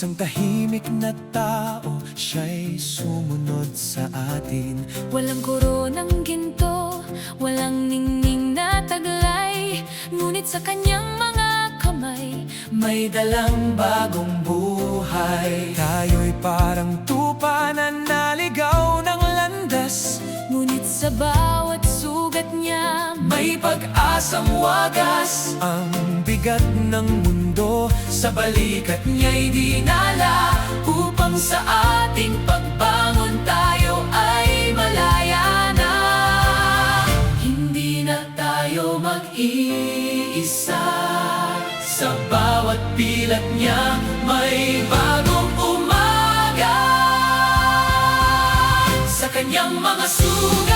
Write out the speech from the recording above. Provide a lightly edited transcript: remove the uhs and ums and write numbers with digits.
Isang tahimik na tao, siya'y sumunod sa atin. Walang koronang ginto, walang ningning na taglay, ngunit sa kanyang mga kamay May dalang bagong buhay. Tayo'y parang tupa na naligaw ng landas, ngunit sa bawat sugat niya may pag-asang wagas. Ang bigat ng mundo sa balikat niya'y dinala, upang sa ating pagbangon tayo ay malaya na. Hindi na tayo mag-iisa, sa bawat pilat niya may bagong umaga. Sa kanyang mga sugat